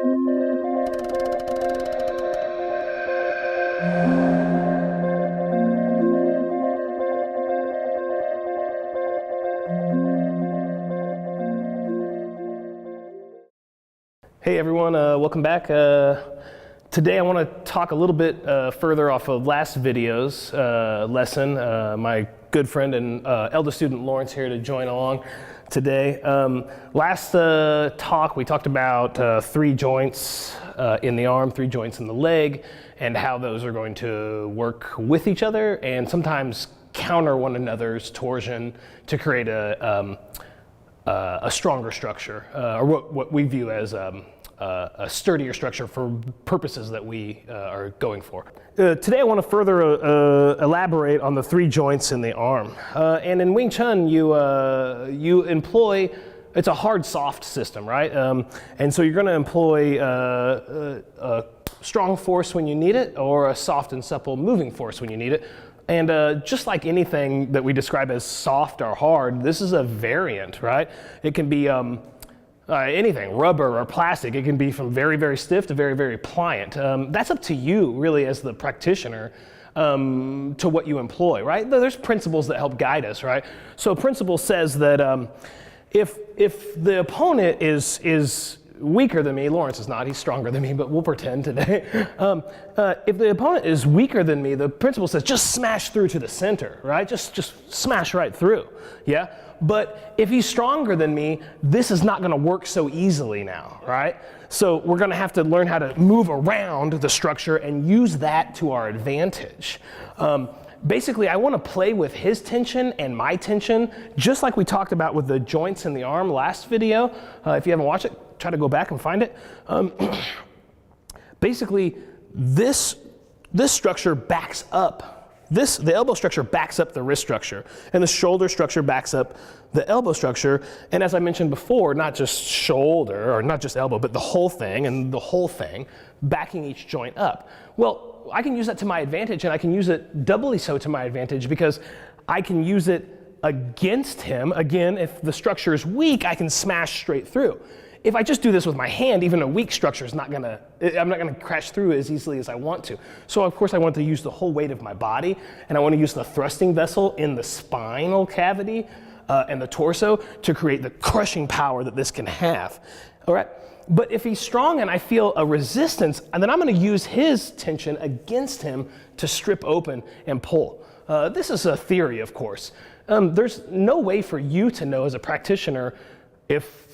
Hey everyone, welcome back. Today I want to talk a little bit further off of last video's lesson. My good friend and elder student Lawrence here to join along today. Last talk we talked about 3 joints in the arm, 3 joints in the leg, and how those are going to work with each other and sometimes counter one another's torsion to create a stronger structure, or what we view as a sturdier structure for purposes that we are going for. Today I want to further elaborate on the 3 joints in the arm. And in Wing Chun, you employ, it's a hard-soft system, right? And so you're going to employ a strong force when you need it, or a soft and supple moving force when you need it. And just like anything that we describe as soft or hard, this is a variant, right? It can be anything, rubber or plastic. It can be from very, very stiff to very, very pliant. That's up to you, really, as the practitioner, to what you employ, right? There's principles that help guide us, right? So principle says that if the opponent is weaker than me, Lawrence is not, he's stronger than me, but we'll pretend today. If the opponent is weaker than me, the principle says just smash through to the center, right? Just smash right through, yeah? But if he's stronger than me, this is not gonna work so easily now, right? So we're gonna have to learn how to move around the structure and use that to our advantage. Basically, I want to play with his tension and my tension, just like we talked about with the joints in the arm last video. If you haven't watched it, try to go back and find it. Basically, this structure backs up. The elbow structure backs up the wrist structure, and the shoulder structure backs up the elbow structure. And as I mentioned before, not just shoulder, or not just elbow, but the whole thing, and the whole thing backing each joint up. Well, I can use that to my advantage, and I can use it doubly so to my advantage, because I can use it against him. Again, if the structure is weak, I can smash straight through. If I just do this with my hand, even a weak structure is I'm not gonna crash through as easily as I want to. So of course I want to use the whole weight of my body, and I want to use the thrusting vessel in the spinal cavity and the torso to create the crushing power that this can have, all right? But if he's strong and I feel a resistance, and then I'm gonna use his tension against him to strip open and pull. This is a theory, of course. There's no way for you to know as a practitioner if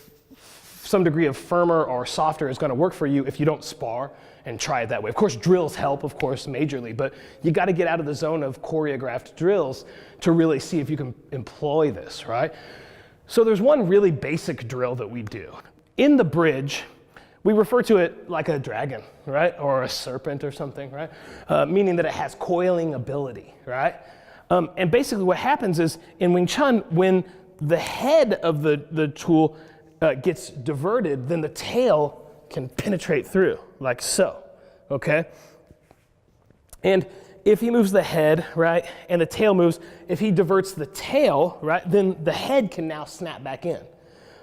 some degree of firmer or softer is going to work for you if you don't spar and try it that way. Of course, drills help, of course, majorly, but you got to get out of the zone of choreographed drills to really see if you can employ this, right? So there's one really basic drill that we do. In the bridge, we refer to it like a dragon, right? Or a serpent or something, right? Meaning that it has coiling ability, right? And basically what happens is in Wing Chun, when the head of the tool gets diverted, then the tail can penetrate through, like so, okay? And if he moves the head, right, and the tail moves, if he diverts the tail, right, then the head can now snap back in.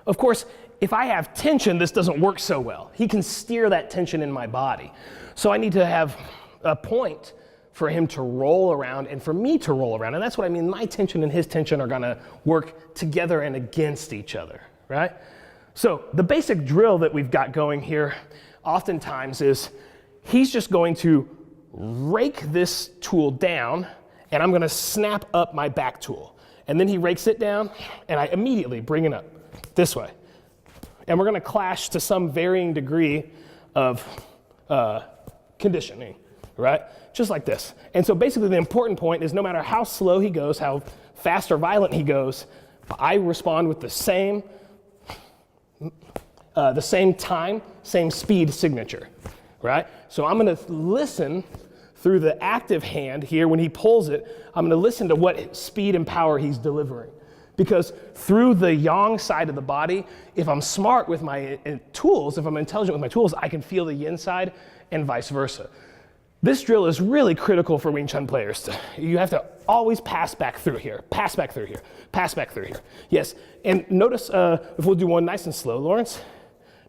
Of course, if I have tension, this doesn't work so well. He can steer that tension in my body. So I need to have a point for him to roll around and for me to roll around. And that's what I mean, my tension and his tension are gonna work together and against each other, right? So the basic drill that we've got going here oftentimes is he's just going to rake this tool down, and I'm going to snap up my back tool. And then he rakes it down, and I immediately bring it up this way. And we're going to clash to some varying degree of conditioning, right? Just like this. And so basically the important point is no matter how slow he goes, how fast or violent he goes, I respond with the same time, same speed signature, right? So I'm gonna listen through the active hand here. When he pulls it, I'm gonna listen to what speed and power he's delivering. Because through the yang side of the body, if I'm smart with my tools, if I'm intelligent with my tools, I can feel the yin side and vice versa. This drill is really critical for Wing Chun players. You have to always pass back through here, pass back through here, pass back through here. Yes, and notice, if we'll do one nice and slow, Lawrence.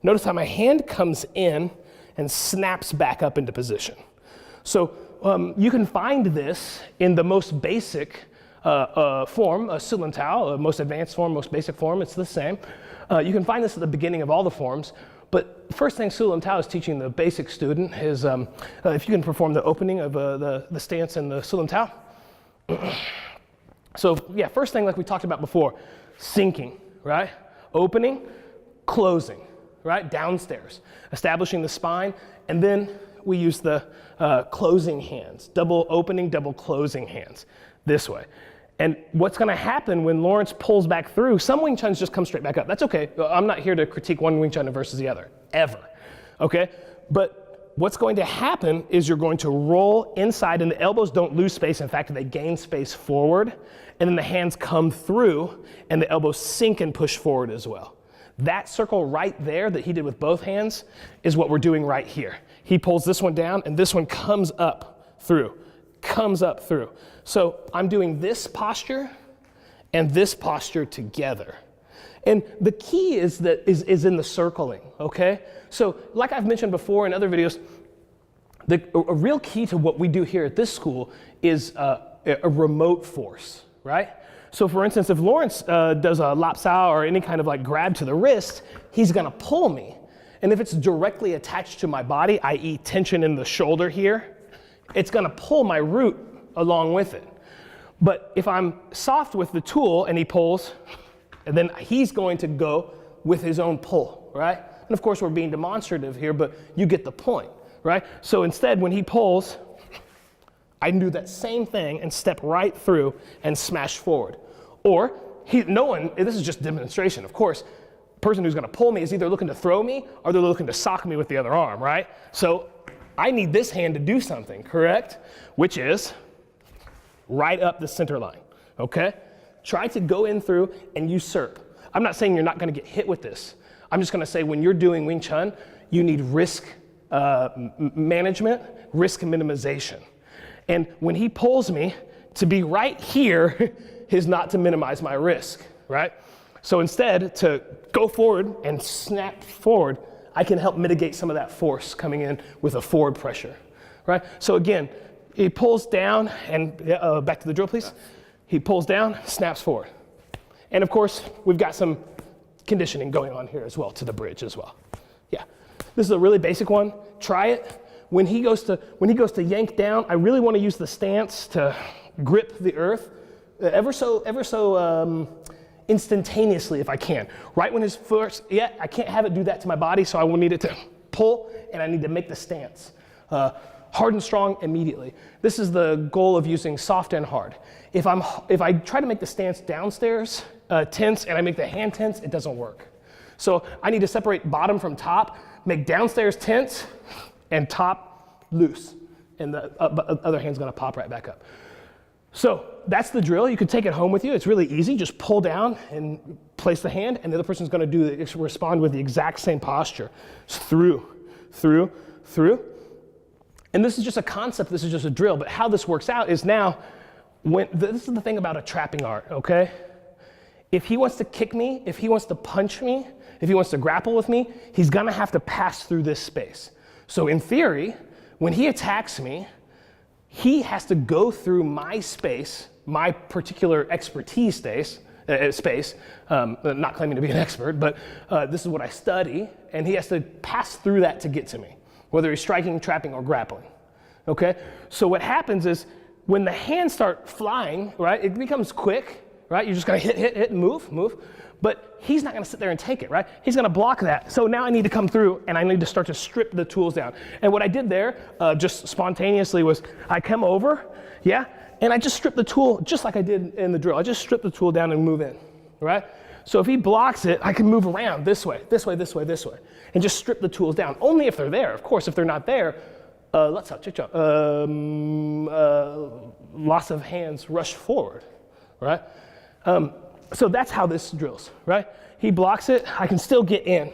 Notice how my hand comes in and snaps back up into position. So you can find this in the most basic form, a Su Lin Tao, most advanced form, most basic form, it's the same. You can find this at the beginning of all the forms, but first thing Su Lin Tao is teaching the basic student is if you can perform the opening of the stance in the Su Lin Tao. So yeah, first thing like we talked about before, sinking, right? Opening, closing, right? Downstairs, establishing the spine, and then we use the closing hands, double opening, double closing hands this way. And what's gonna happen when Lawrence pulls back through, some Wing Chuns just come straight back up. That's okay, I'm not here to critique one Wing Chun versus the other, ever, okay? But what's going to happen is you're going to roll inside and the elbows don't lose space. In fact, they gain space forward, and then the hands come through and the elbows sink and push forward as well. That circle right there that he did with both hands is what we're doing right here. He pulls this one down and this one comes up through, comes up through. So I'm doing this posture and this posture together. And the key is in the circling, okay? So like I've mentioned before in other videos, a real key to what we do here at this school is a remote force, right? So for instance, if Lawrence does a lap sao or any kind of like grab to the wrist, he's gonna pull me. And if it's directly attached to my body, i.e. tension in the shoulder here, it's gonna pull my root along with it. But if I'm soft with the tool and he pulls, and then he's going to go with his own pull, right? And of course we're being demonstrative here, but you get the point, right? So instead when he pulls, I can do that same thing and step right through and smash forward. Or, this is just demonstration, of course, the person who's gonna pull me is either looking to throw me or they're looking to sock me with the other arm, right? So I need this hand to do something, correct? Which is right up the center line, okay? Try to go in through and usurp. I'm not saying you're not gonna get hit with this. I'm just gonna say when you're doing Wing Chun, you need risk management, risk minimization. And when he pulls me, to be right here is not to minimize my risk, right? So instead, to go forward and snap forward, I can help mitigate some of that force coming in with a forward pressure, right? So again, he pulls down and, back to the drill please. He pulls down, snaps forward. And of course, we've got some conditioning going on here as well to the bridge as well. Yeah, this is a really basic one, try it. When he goes to yank down, I really want to use the stance to grip the earth ever so instantaneously if I can. Right when his first, I can't have it do that to my body, so I will need it to pull and I need to make the stance. Hard and strong immediately. This is the goal of using soft and hard. If I try to make the stance downstairs tense and I make the hand tense, it doesn't work. So I need to separate bottom from top, make downstairs tense, and top loose, and the other hand's gonna pop right back up. So that's the drill. You can take it home with you. It's really easy. Just pull down and place the hand, and the other person's gonna respond with the exact same posture. It's through, through, through. And this is just a concept, this is just a drill, but how this works out is now, this is the thing about a trapping art, okay? If he wants to kick me, if he wants to punch me, if he wants to grapple with me, he's gonna have to pass through this space. So in theory, when he attacks me, he has to go through my space, my particular expertise space, not claiming to be an expert, but this is what I study, and he has to pass through that to get to me, whether he's striking, trapping, or grappling, okay? So what happens is, when the hands start flying, right, it becomes quick, right? You're just gonna hit, and move, but he's not gonna sit there and take it, right? He's gonna block that. So now I need to come through and I need to start to strip the tools down. And what I did there, just spontaneously, was I come over, and I just strip the tool just like I did in the drill. I just strip the tool down and move in, right? So if he blocks it, I can move around this way, and just strip the tools down. Only if they're there. Of course, if they're not there, loss of hands rush forward, right? So that's how this drills, right? He blocks it, I can still get in,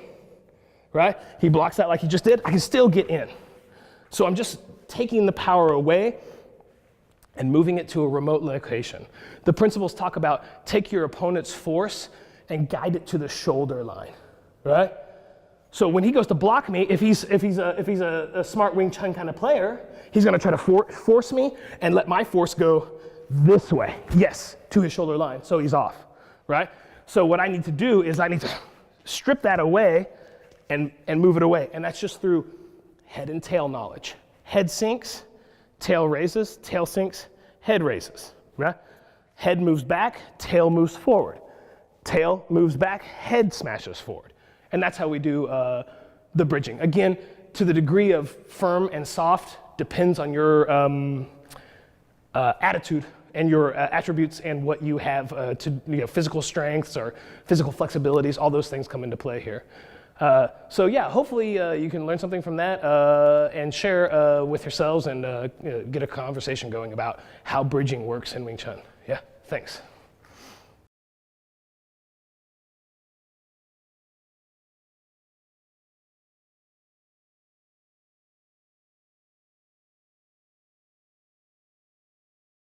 right? He blocks that like he just did, I can still get in. So I'm just taking the power away and moving it to a remote location. The principles talk about take your opponent's force and guide it to the shoulder line, right? So when he goes to block me, if he's a smart Wing Chun kind of player, he's going to try to force me and let my force go this way. Yes, to his shoulder line, so he's off, right? So what I need to do is I need to strip that away and move it away. And that's just through head and tail knowledge. Head sinks, tail raises, tail sinks, head raises, right? Head moves back, tail moves forward. Tail moves back, head smashes forward. And that's how we do the bridging. Again, to the degree of firm and soft depends on your attitude and your attributes and what you have to physical strengths or physical flexibilities. All those things come into play here. So yeah, hopefully you can learn something from that and share with yourselves and get a conversation going about how bridging works in Wing Chun. Yeah, thanks.